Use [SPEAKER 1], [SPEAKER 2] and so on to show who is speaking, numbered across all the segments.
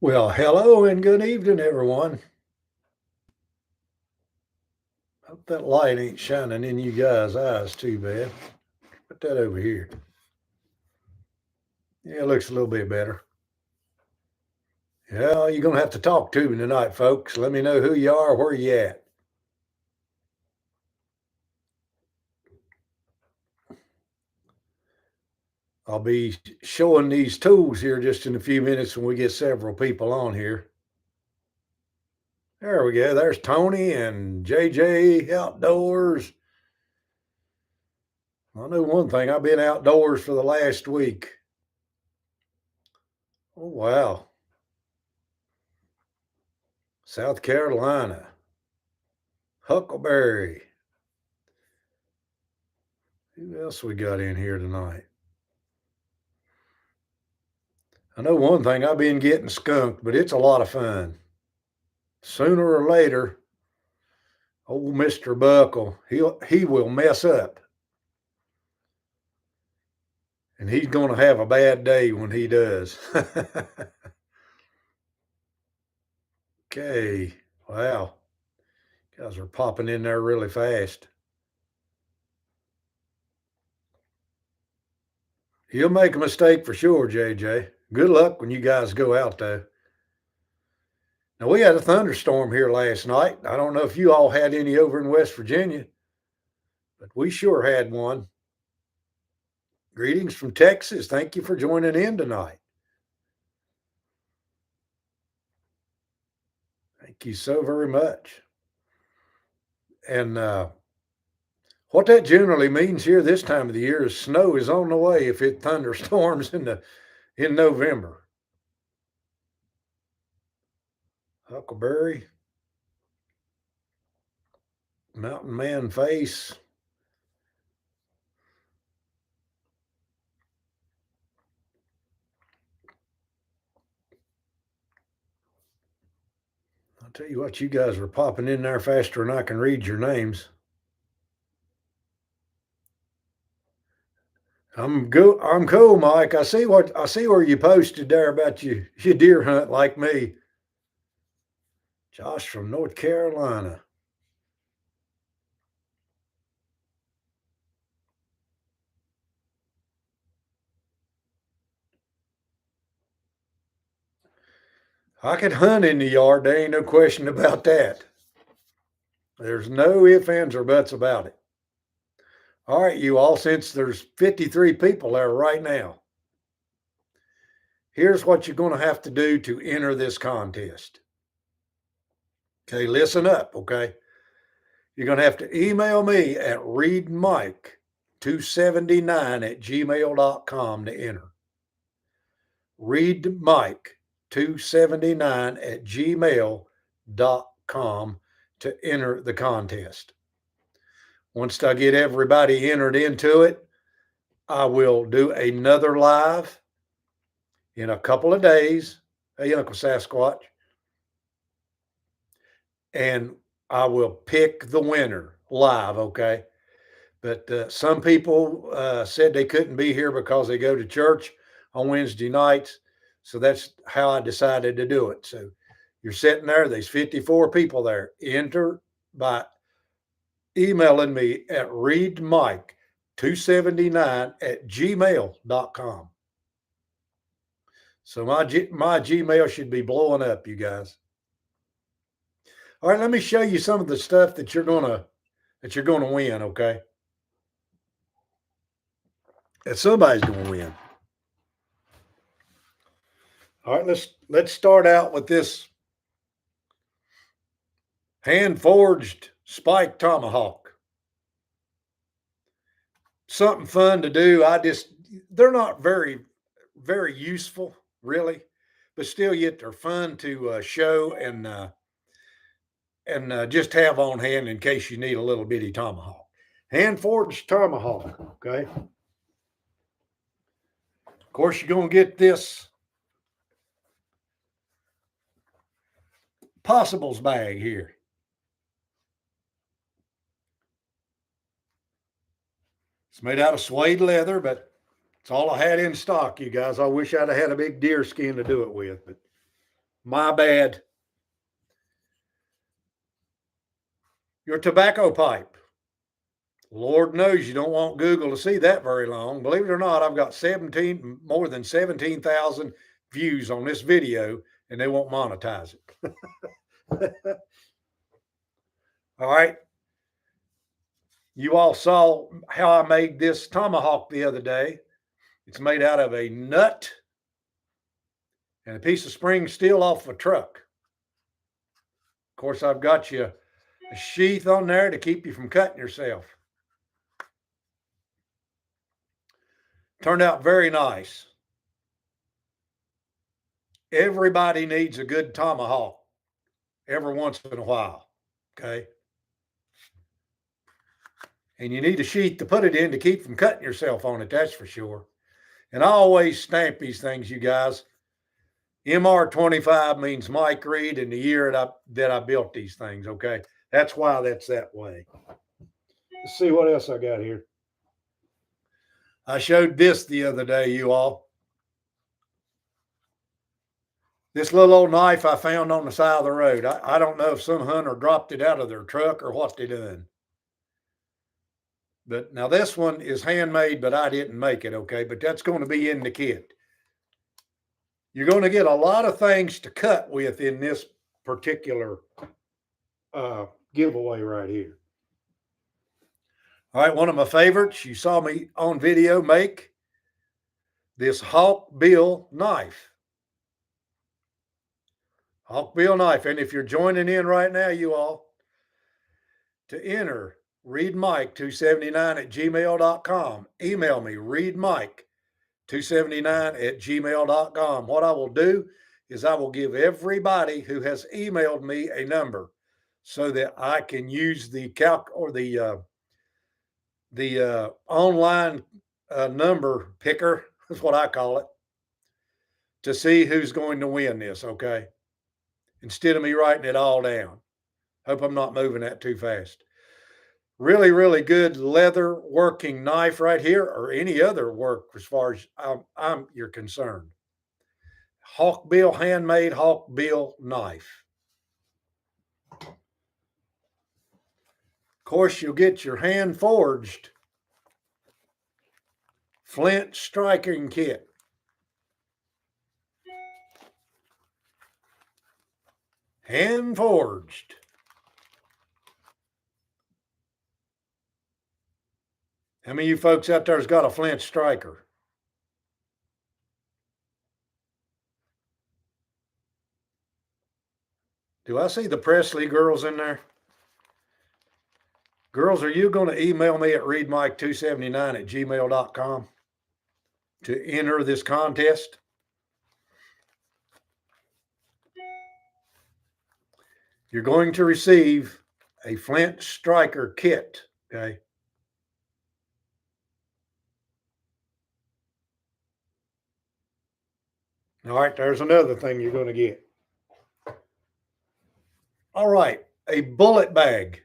[SPEAKER 1] Well, hello and good evening, everyone. Hope that light ain't shining in you guys' eyes too bad. Put that over here. Yeah, it looks a little bit better. Yeah, you're gonna have to talk to me tonight, folks. Let me know who you are, where you at. I'll be showing these tools here just in a few minutes when we get several people on here. There we go. There's Tony and JJ outdoors. I know one thing. I've been outdoors for the last week. Oh wow, South Carolina, Huckleberry. Who else we got in here tonight? I know one thing, I've been getting skunked, but it's a lot of fun. Sooner or later, old Mr. Buckle, he will mess up. And he's gonna have a bad day when he does. Okay. Wow. Guys are popping in there really fast. He'll make a mistake for sure, JJ. Good luck when you guys go out though. Now we had a thunderstorm here last night. I don't know if you all had any over in West Virginia, but we sure had one. Greetings from Texas. Thank you for joining in tonight. Thank you so very much. And what that generally means here this time of the year is snow is on the way if it thunderstorms in November. Huckleberry, Mountain Man face. I'll tell you what, you guys are popping in there faster than I can read your names. I'm cool, Mike. I see where you posted there about you deer hunt like me. Josh from North Carolina. I can hunt in the yard. There ain't no question about that. There's no ifs, ands, or buts about it. All right, you all, since there's 53 people there right now, here's what you're going to have to do to enter this contest. Okay, listen up, okay? You're going to have to email me at readmike279@gmail.com to enter. Readmike279@gmail.com to enter the contest. Once I get everybody entered into it, I will do another live in a couple of days. Hey, Uncle Sasquatch. And I will pick the winner live, okay? But some people said they couldn't be here because they go to church on Wednesday nights. So that's how I decided to do it. So you're sitting there, there's 54 people there. Enter by emailing me at readmike279@gmail.com. So my Gmail should be blowing up, you guys. All right, let me show you some of the stuff that you're gonna win, okay? That somebody's gonna win. All right, let's start out with this hand forged spike tomahawk. Something fun to do. They're not very useful, really, but still yet they're fun to show and just have on hand in case you need a little bitty tomahawk. Hand forged tomahawk. Okay. Of course, you're gonna get this possibles bag here. It's made out of suede leather, but it's all I had in stock, you guys. I wish I'd have had a big deer skin to do it with, but My bad. Your tobacco pipe. Lord knows you don't want Google to see that very long. Believe it or not, I've got more than 17,000 views on this video, and they won't monetize it. All right. You all saw how I made this tomahawk the other day. It's made out of a nut and a piece of spring steel off a truck. Of course, I've got you a sheath on there to keep you from cutting yourself. Turned out very nice. Everybody needs a good tomahawk every once in a while, okay? And you need a sheath to put it in to keep from cutting yourself on it, that's for sure. And I always stamp these things, you guys. MR25 means Mike Reed and the year that I built these things, okay? That's why that's that way. Let's see what else I got here. I showed this the other day, you all. This little old knife I found on the side of the road. I don't know if some hunter dropped it out of their truck or what they done. But now this one is handmade, but I didn't make it, okay? But that's going to be in the kit. You're going to get a lot of things to cut with in this particular giveaway right here. All right, one of my favorites, you saw me on video make this Hawkbill knife. Hawkbill knife. And if you're joining in right now, you all, to enter readmike279@gmail.com. Email me, readmike279@gmail.com. What I will do is I will give everybody who has emailed me a number so that I can use the online number picker, is what I call it, to see who's going to win this, okay? Instead of me writing it all down. Hope I'm not moving that too fast. Really, really good leather working knife right here, or any other work as far as you're concerned. Hawkbill, handmade Hawkbill knife. Of course, you'll get your hand forged flint striking kit. Hand forged. How many of you folks out there has got a flint striker? Do I see the Presley girls in there? Girls, are you going to email me at readmike279@gmail.com to enter this contest? You're going to receive a flint striker kit, okay? All right, there's another thing you're going to get. All right, a bullet bag.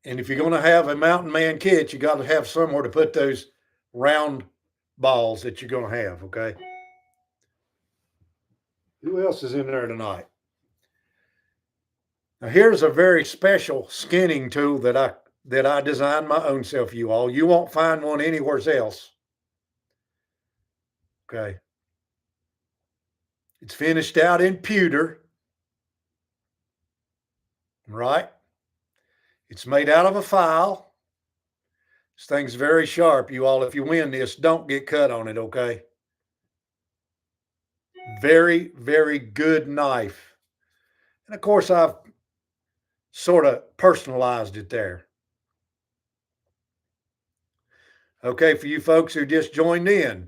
[SPEAKER 1] And if you're going to have a mountain man kit, you got to have somewhere to put those round balls that you're going to have, okay? Who else is in there tonight? Now, here's a very special skinning tool that I designed my own self, you all. You won't find one anywhere else. Okay. It's finished out in pewter. Right? It's made out of a file. This thing's very sharp, you all. If you win this, don't get cut on it, okay? Very, very good knife. And of course, I've sort of personalized it there. Okay, for you folks who just joined in,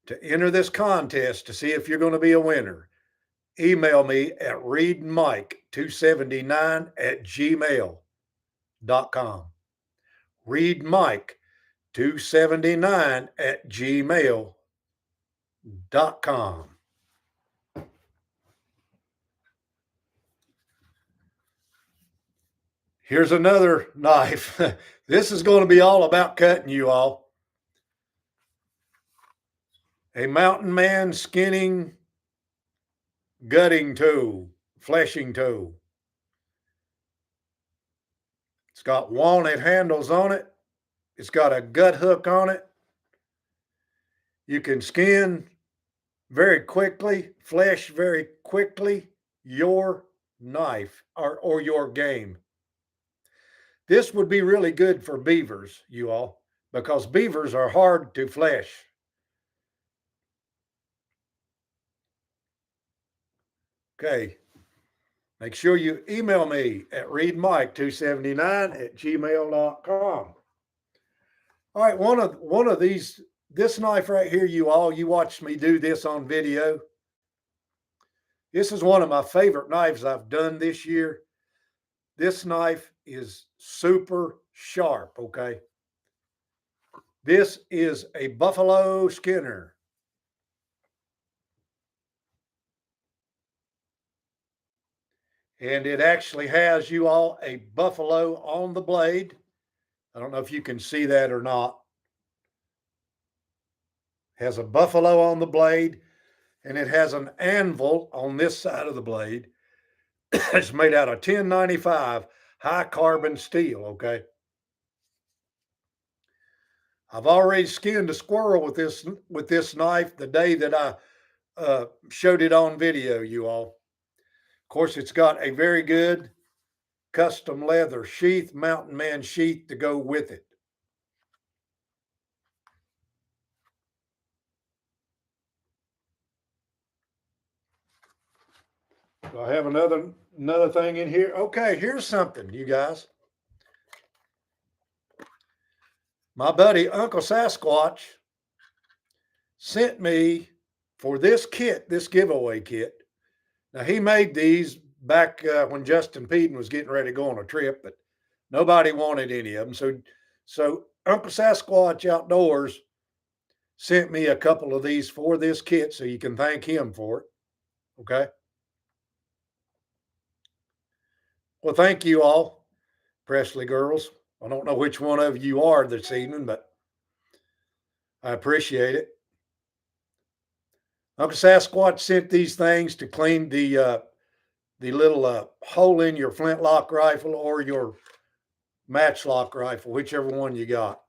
[SPEAKER 1] to enter this contest to see if you're going to be a winner, email me at readmike279@gmail.com. readmike279@gmail.com. Here's another knife. This is going to be all about cutting, you all. A mountain man skinning, gutting tool, fleshing tool. It's got walnut handles on it. It's got a gut hook on it. You can skin very quickly, flesh very quickly your knife or your game. This would be really good for beavers, you all, because beavers are hard to flesh. Okay. Make sure you email me at readmike279@gmail.com. All right, one of these, this knife right here, you watched me do this on video. This is one of my favorite knives I've done this year. This knife is super sharp, okay? This is a Buffalo Skinner. And it actually has, you all, a buffalo on the blade. I don't know if you can see that or not. Has a buffalo on the blade, and it has an anvil on this side of the blade. It's made out of 1095 high carbon steel, okay? I've already skinned a squirrel with this knife the day that I showed it on video, you all. Of course, it's got a very good custom leather sheath, Mountain Man sheath to go with it. Do I have another thing in here? Okay, here's something, you guys. My buddy Uncle Sasquatch sent me for this kit, this giveaway kit. Now, he made these back when Justin Peden was getting ready to go on a trip, but nobody wanted any of them. So Uncle Sasquatch Outdoors sent me a couple of these for this kit, so you can thank him for it. Okay. Well, thank you all, Presley girls. I don't know which one of you are this evening, but I appreciate it. Uncle Sasquatch sent these things to clean the little hole in your flintlock rifle or your matchlock rifle, whichever one you got,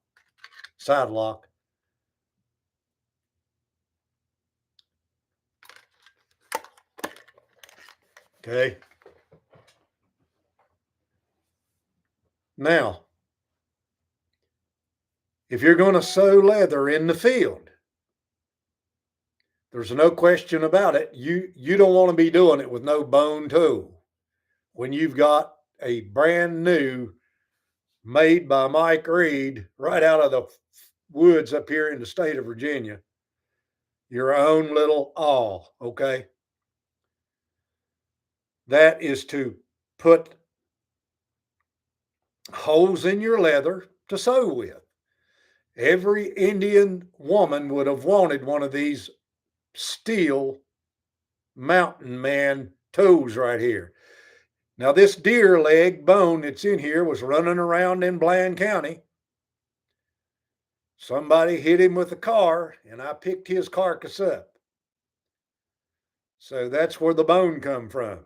[SPEAKER 1] side lock. Okay. Now, if you're going to sew leather in the field, there's no question about it. You don't want to be doing it with no bone tool when you've got a brand new, made by Mike Reed, right out of the woods up here in the state of Virginia, your own little awl, okay? That is to put holes in your leather to sew with. Every Indian woman would have wanted one of these steel Mountain Man toes right here. Now, this deer leg bone that's in here was running around in Bland County. Somebody hit him with a car, and I picked his carcass up. So that's where the bone come from.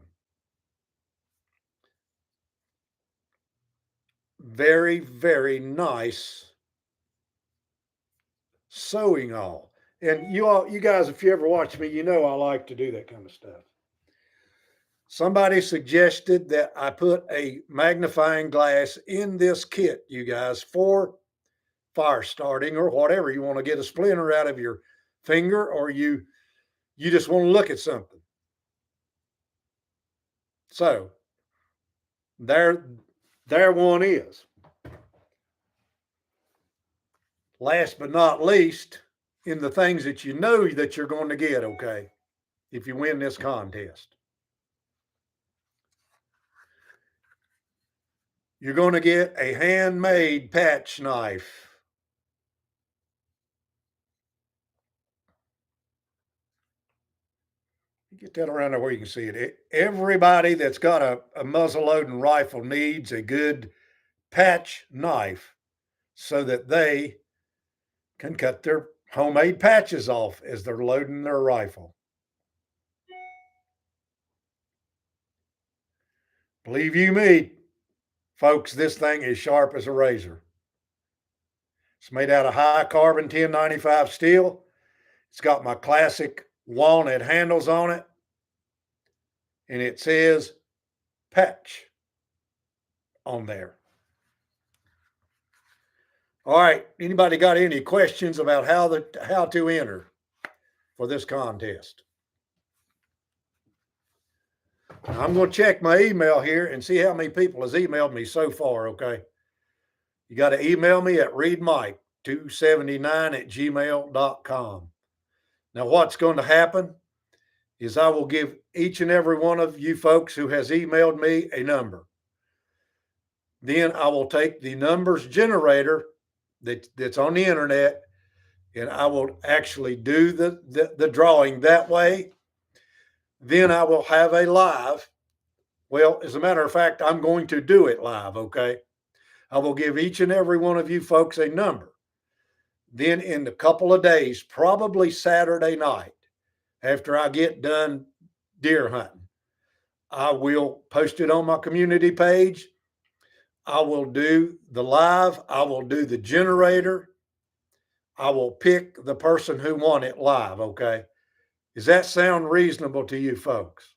[SPEAKER 1] Very, very nice sewing awl. And you guys, if you ever watch me, you know I like to do that kind of stuff. Somebody suggested that I put a magnifying glass in this kit, you guys, for fire starting or whatever. You want to get a splinter out of your finger, or you just want to look at something. So there one is. Last but not least, in the things that you know that you're going to get, okay, if you win this contest, you're going to get a handmade patch knife. Get that around there where you can see it. Everybody that's got a muzzle loading rifle needs a good patch knife so that they can cut their homemade patches off as they're loading their rifle. Believe you me, folks, this thing is sharp as a razor. It's made out of high carbon 1095 steel. It's got my classic walnut handles on it. And it says patch on there. All right. Anybody got any questions about how to enter for this contest? I'm going to check my email here and see how many people has emailed me so far, okay? You got to email me at readmike279@gmail.com. Now, what's going to happen is I will give each and every one of you folks who has emailed me a number. Then I will take the numbers generator that's on the internet, and I will actually do the drawing that way. Then I will have a live. Well, as a matter of fact, I'm going to do it live, okay? I will give each and every one of you folks a number. Then in a couple of days, probably Saturday night, after I get done deer hunting, I will post it on my community page. I will do the live. I will do the generator. I will pick the person who won it live, okay? Does that sound reasonable to you folks?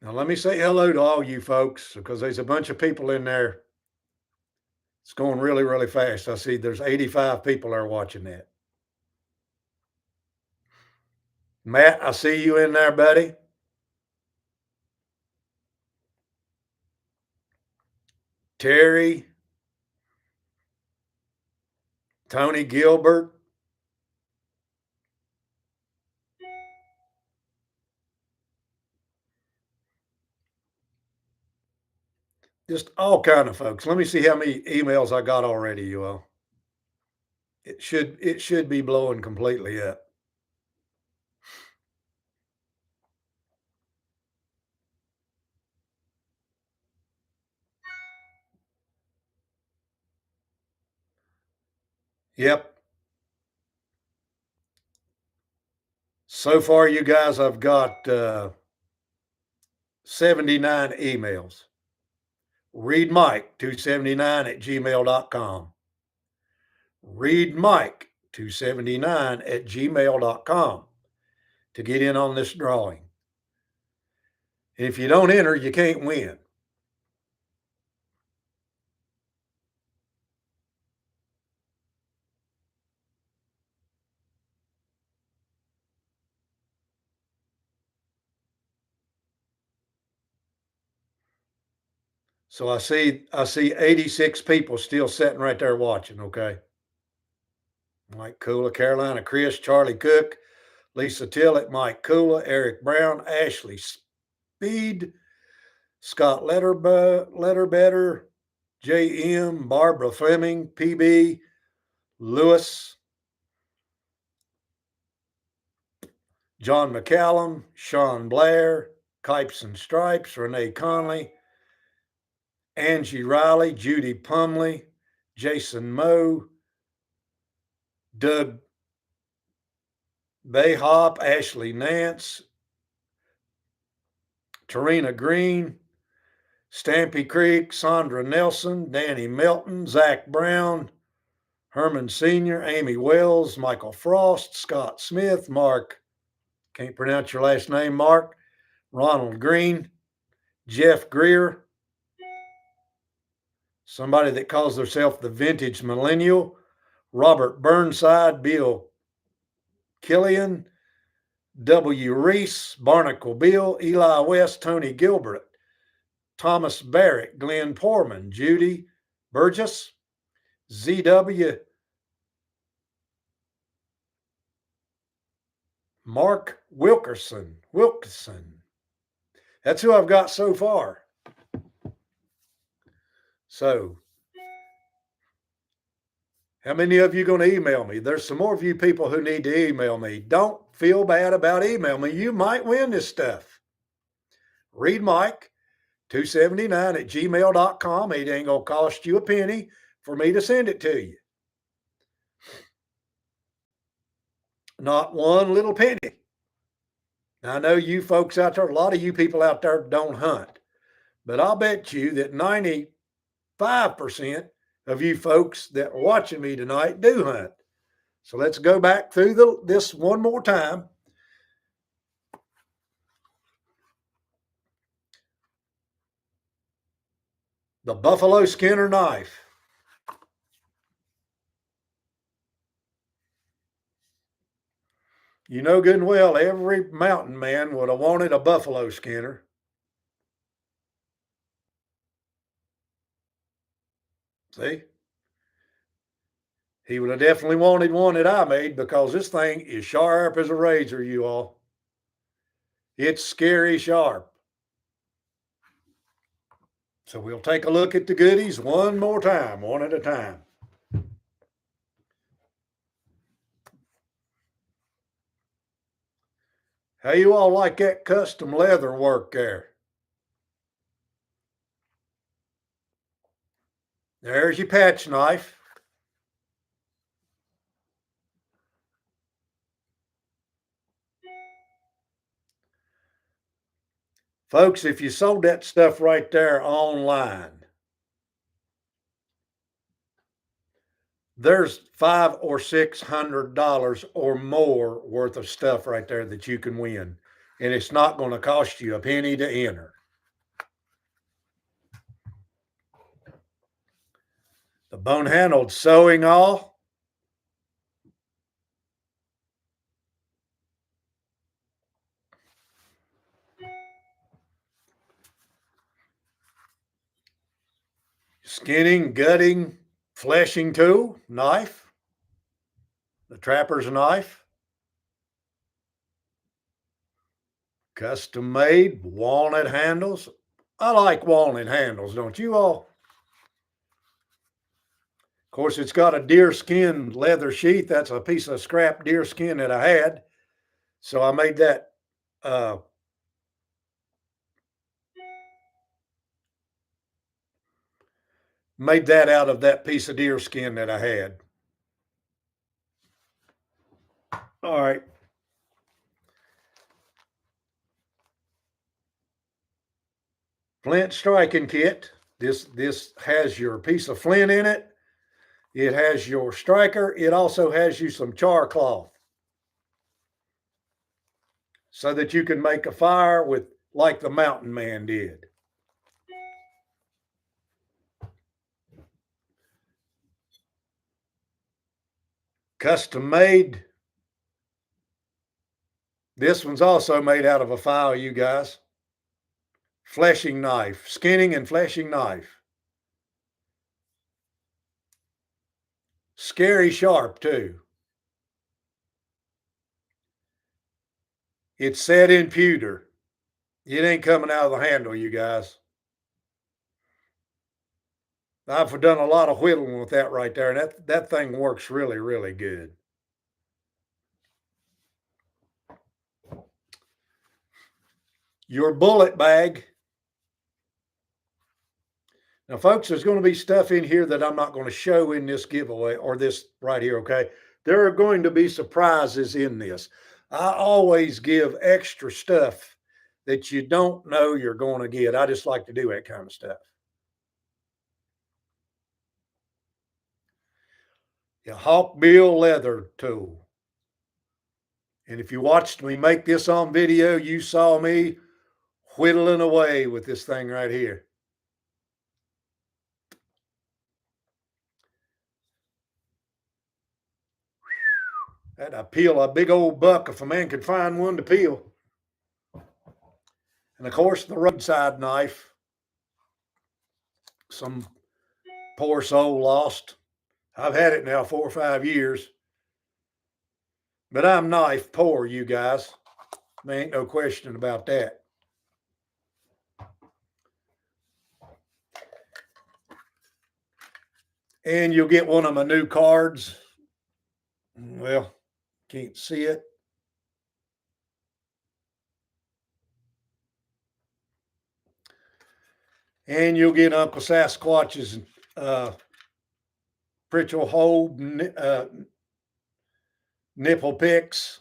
[SPEAKER 1] Now, let me say hello to all you folks because there's a bunch of people in there. It's going really, really fast. I see there's 85 people there watching that. Matt, I see you in there, buddy. Terry, Tony Gilbert. Just all kind of folks. Let me see how many emails I got already, you all. It should be blowing completely up. Yep. So far, you guys, I've got 79 emails. readmike279@gmail.com. readmike279@gmail.com to get in on this drawing. And if you don't enter, you can't win. So I see 86 people still sitting right there watching, okay? Mike Kula, Carolina Chris, Charlie Cook, Lisa Tillett, Mike Kula, Eric Brown, Ashley Speed, Scott Letterbetter, J.M., Barbara Fleming, PB, Lewis, John McCallum, Sean Blair, Kipes and Stripes, Renee Conley, Angie Riley, Judy Pumley, Jason Moe, Doug Bayhop, Ashley Nance, Tarina Green, Stampy Creek, Sandra Nelson, Danny Melton, Zach Brown, Herman Sr., Amy Wells, Michael Frost, Scott Smith, Mark, can't pronounce your last name, Mark, Ronald Green, Jeff Greer, somebody that calls themselves the Vintage Millennial, Robert Burnside, Bill Killian, W. Reese, Barnacle Bill, Eli West, Tony Gilbert, Thomas Barrett, Glenn Poorman, Judy Burgess, ZW, Mark Wilkerson. That's who I've got so far. So, how many of you going to email me? There's some more of you people who need to email me. Don't feel bad about email me. You might win this stuff. Read Mike 279@gmail.com. It ain't going to cost you a penny for me to send it to you. Not one little penny. Now, I know you folks out there, a lot of you people out there don't hunt, but I'll bet you that 95% of you folks that are watching me tonight do hunt. So let's go back through this one more time. The Buffalo Skinner knife. You know good and well, every mountain man would have wanted a buffalo skinner. See? He would have definitely wanted one that I made because this thing is sharp as a razor, you all. It's scary sharp. So we'll take a look at the goodies one more time, one at a time. How you all like that custom leather work there? There's your patch knife. Folks, if you sold that stuff right there online, there's $500 or $600 or more worth of stuff right there that you can win. And it's not going to cost you a penny to enter. The bone handled sewing awl. Skinning, gutting, fleshing tool, knife. The trapper's knife. Custom made walnut handles. I like walnut handles, don't you all? Of course, it's got a deer skin leather sheath. That's a piece of scrap deer skin that I had. So I made that out of that piece of deer skin that I had. All right. Flint striking kit. This has your piece of flint in it. It has your striker. It also has you some char cloth so that you can make a fire with like the mountain man did. Custom made. This one's also made out of a file, you guys. Fleshing knife, skinning and fleshing knife. Scary sharp too. It's set in pewter. It ain't coming out of the handle, you guys. I've done a lot of whittling with that right there, and that thing works really, really good. Your bullet bag. Now, folks, there's going to be stuff in here that I'm not going to show in this giveaway or this right here, okay? There are going to be surprises in this. I always give extra stuff that you don't know you're going to get. I just like to do that kind of stuff. A Hawkbill leather tool. And if you watched me make this on video, you saw me whittling away with this thing right here. That'd peel a big old buck if a man could find one to peel. And of course, the roadside knife. Some poor soul lost. I've had it now 4 or 5 years. But I'm knife poor, you guys. There ain't no question about that. And you'll get one of my new cards. Well, can't see it. And you'll get Uncle Sasquatch's Pritchell Hole nipple picks.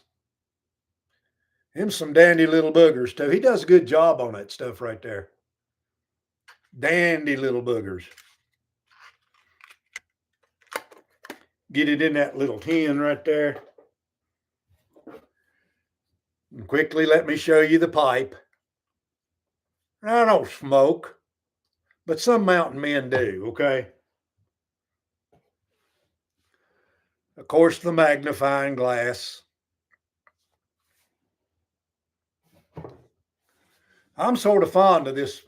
[SPEAKER 1] Him some dandy little boogers too. He does a good job on that stuff right there. Dandy little boogers. Get it in that little tin right there. And quickly let me show you the pipe. I don't smoke, but some mountain men do, okay? Of course, the magnifying glass. I'm sort of fond of this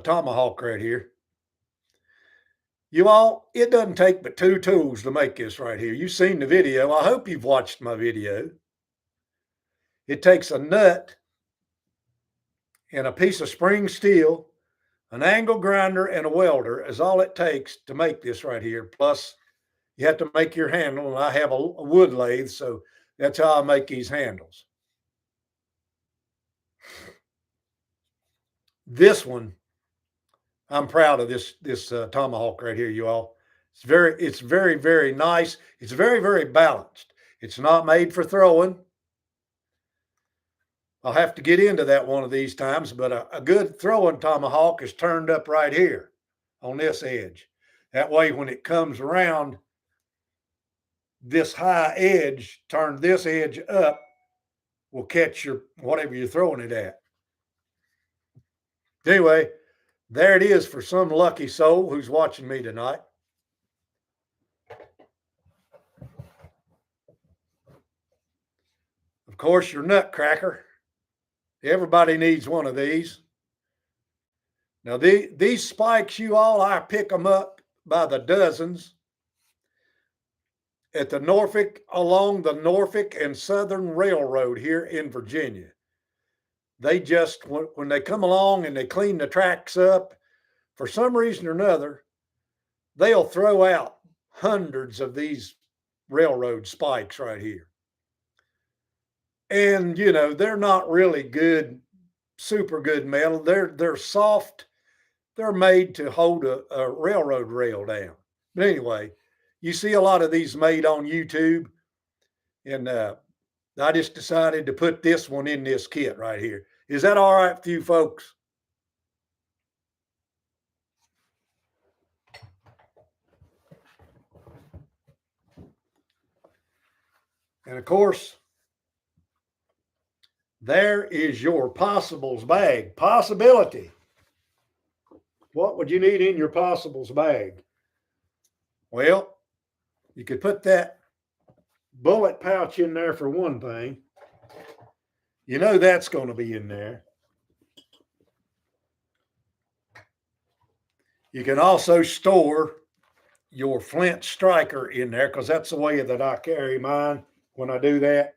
[SPEAKER 1] tomahawk right here. You all, it doesn't take but 2 tools to make this right here. You've seen the video. I hope you've watched my video. It takes a nut and a piece of spring steel, an angle grinder, and a welder is all it takes to make this right here. Plus, you have to make your handle, and I have a wood lathe, so that's how I make these handles. This one, I'm proud of this tomahawk right here, you all. It's very, very nice. It's very, very balanced. It's not made for throwing. I'll have to get into that one of these times, but a good throwing tomahawk is turned up right here on this edge. That way, when it comes around, this high edge, turn this edge up, will catch your whatever you're throwing it at. Anyway, there it is for some lucky soul who's watching me tonight. Of course, your nutcracker. Everybody needs one of these. Now, these spikes, you all, I pick them up by the dozens at the along the Norfolk and Southern Railroad here in Virginia. They just, when they come along and they clean the tracks up, for some reason or another, they'll throw out hundreds of these railroad spikes right here. And, you know, they're not really good, super good metal. They're soft. They're made to hold a railroad rail down. But anyway, you see a lot of these made on YouTube. And I just decided to put this one in this kit right here. Is that all right with you folks? And of course, there is your possibles bag. Possibility. What would you need in your possibles bag? Well, you could put that bullet pouch in there for one thing. You know that's going to be in there. You can also store your flint striker in there because that's the way that I carry mine when I do that.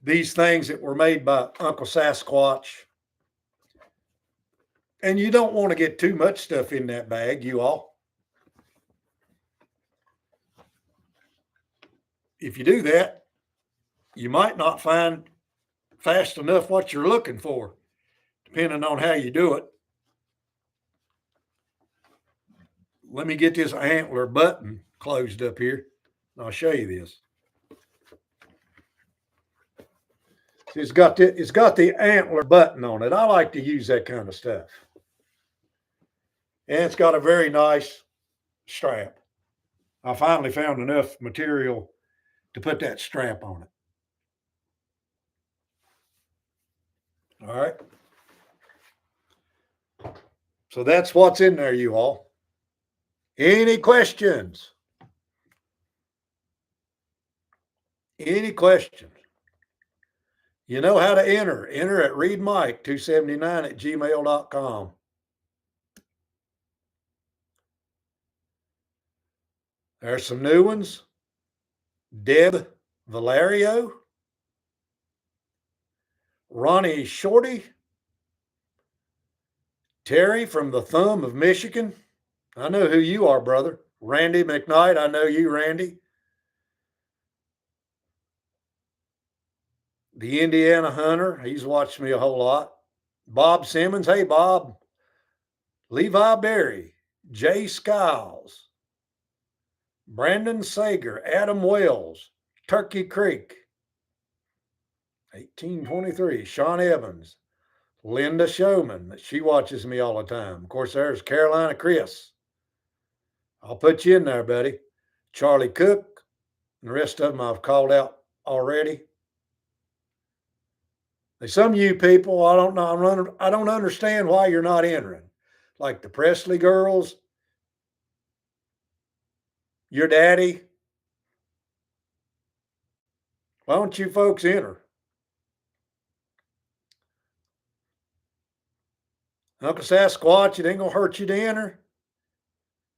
[SPEAKER 1] These things that were made by Uncle Sasquatch. And you don't want to get too much stuff in that bag, you all. If you do that, you might not find fast enough what you're looking for, depending on how you do it. Let me get this antler button closed up here, and I'll show you this. It's got the antler button on it. I like to use that kind of stuff. And it's got a very nice strap. I finally found enough material to put that strap on it. All right. So that's what's in there, you all. Any questions? Any questions? You know how to enter. Enter at readmike279@gmail.com. There's some new ones. Deb Valerio, Ronnie Shorty, Terry from the Thumb of Michigan. I know who you are, brother. Randy McKnight. I know you, Randy. The Indiana Hunter. He's watched me a whole lot. Bob Simmons. Hey, Bob. Levi Berry. Jay Skiles. Brandon Sager. Adam Wells. Turkey Creek. 1823. Sean Evans. Linda Showman. She watches me all the time. Of course, there's Carolina Chris. I'll put you in there, buddy. Charlie Cook. And the rest of them I've called out already. Some of you people, I don't know, I don't understand why you're not entering. Like the Presley girls, your daddy. Why don't you folks enter? Uncle Sasquatch, it ain't gonna hurt you to enter.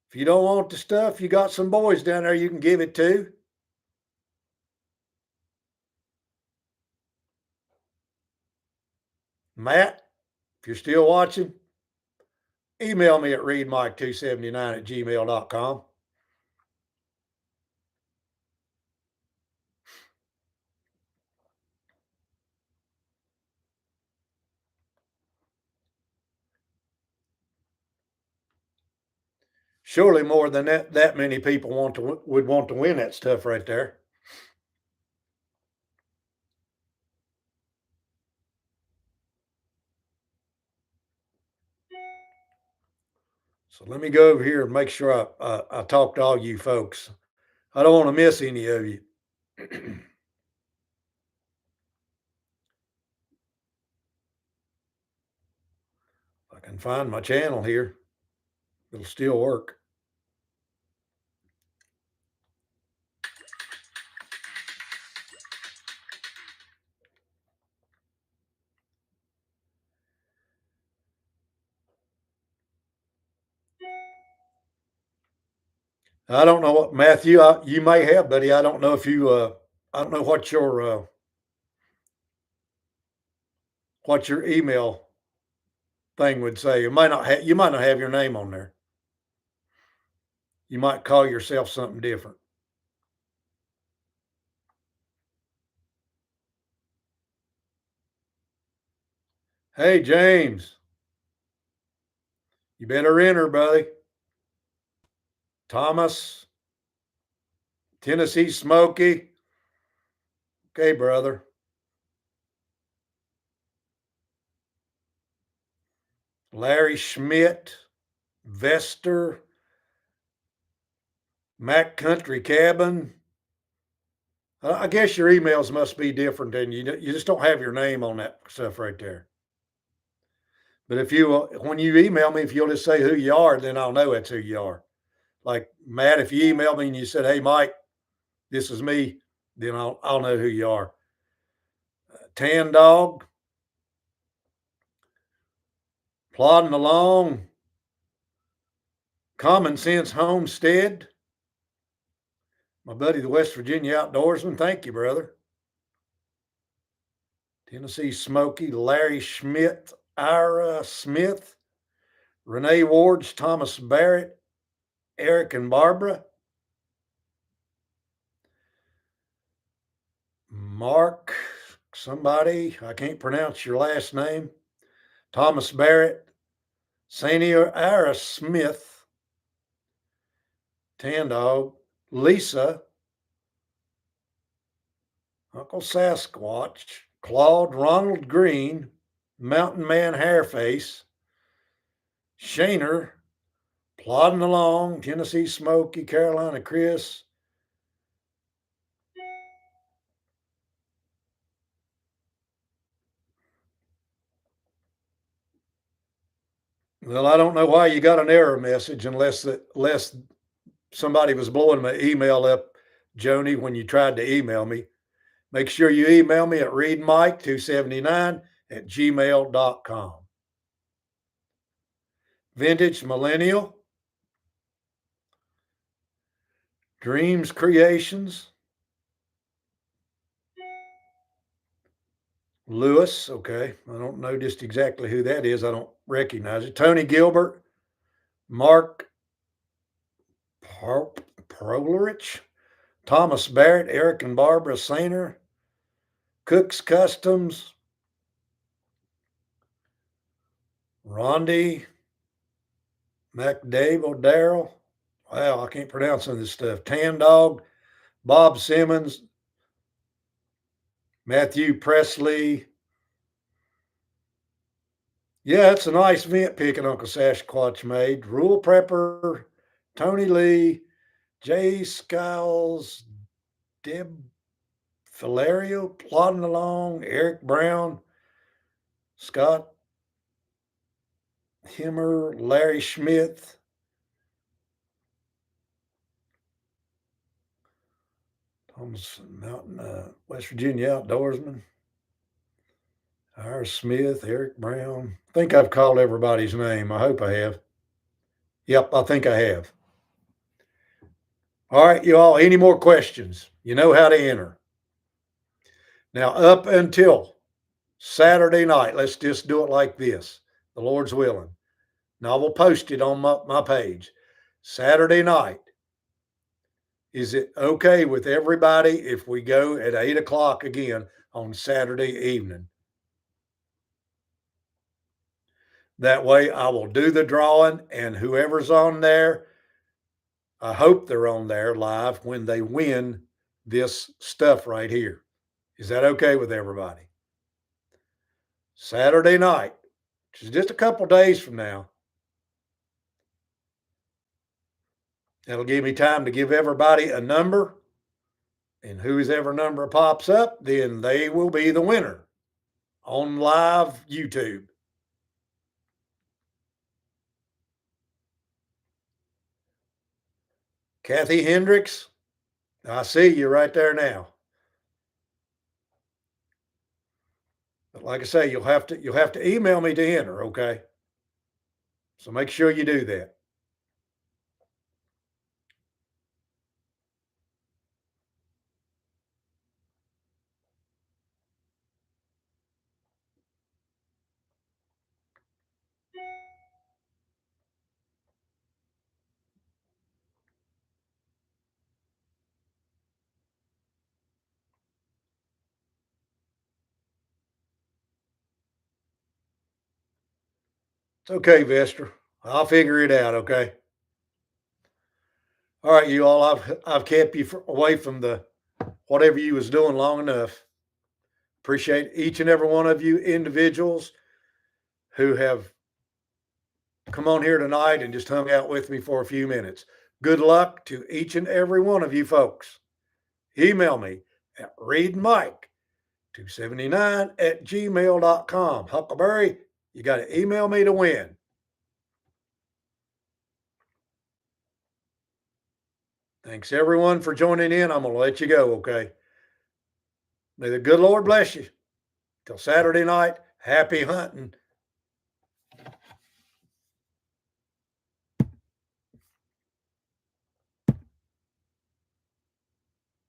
[SPEAKER 1] If you don't want the stuff, you got some boys down there you can give it to. Matt, if you're still watching, email me at readmike279@gmail.com. Surely more than that many people would want to win that stuff right there. So let me go over here and make sure I talk to all you folks. I don't want to miss any of you. If I can find my channel here, it'll still work. I don't know what Matthew you may have, buddy. I don't know if you. I don't know what your email thing would say. You might not have your name on there. You might call yourself something different. Hey, James. You better enter, buddy. Thomas. Tennessee Smoky. Okay, brother. Larry Schmidt. Vester. Mac Country Cabin. I guess your emails must be different, and you just don't have your name on that stuff right there. But if when you email me, if you'll just say who you are, then I'll know that's who you are. Like Matt, if you email me and you said, "Hey, Mike, this is me," then I'll know who you are. Tan Dog, Plodding Along, Common Sense Homestead, my buddy, the West Virginia Outdoorsman. Thank you, brother. Tennessee Smoky, Larry Schmidt, Ira Smith, Renee Wards, Thomas Barrett, Eric and Barbara, Mark, somebody, I can't pronounce your last name, Thomas Barrett, Sania Ira Smith, Tan Dog, Lisa, Uncle Sasquatch, Claude, Ronald Green, Mountain Man Hairface, Shaner, Plodding Along, Tennessee Smoky, Carolina Chris. Well, I don't know why you got an error message unless somebody was blowing my email up, Joni, when you tried to email me. Make sure you email me at readmike279@gmail.com. Vintage Millennial, Dreams Creations, Lewis, okay. I don't know just exactly who that is. I don't recognize it. Tony Gilbert, Mark Prolerich, Thomas Barrett, Eric and Barbara Sainer, Cook's Customs, Rondi McDable, Daryl. Wow, I can't pronounce some of this stuff. Tan Dog, Bob Simmons, Matthew Presley. Yeah, it's a nice vent picking Uncle Sasquatch made. Rule Prepper, Tony Lee, Jay Skiles, Deb Filario, plodding along, Eric Brown, Scott Himmer, Larry Schmidt, Thomas Mountain, West Virginia outdoorsman, Ira Smith, Eric Brown. I think I've called everybody's name. I hope I have. Yep, I think I have. All right, you all, any more questions? You know how to enter. Now, up until Saturday night, let's just do it like this, the Lord's willing. Now, I will post it on my page. Saturday night, is it okay with everybody if we go at 8 o'clock again on Saturday evening? That way, I will do the drawing, and whoever's on there, I hope they're on there live when they win this stuff right here. Is that okay with everybody? Saturday night, which is just a couple days from now. That'll give me time to give everybody a number, and whose ever number pops up, then they will be the winner on live YouTube. Kathy Hendricks, I see you right there now. But like I say, you'll have to email me to enter, okay? So make sure you do that. It's okay, Vester. I'll figure it out, okay? All right, you all, I've kept you away from the whatever you was doing long enough. Appreciate each and every one of you individuals who have come on here tonight and just hung out with me for a few minutes. Good luck to each and every one of you folks. Email me at readmike279@gmail.com. Huckleberry, you got to email me to win. Thanks everyone for joining in. I'm going to let you go, okay? May the good Lord bless you. Till Saturday night, happy hunting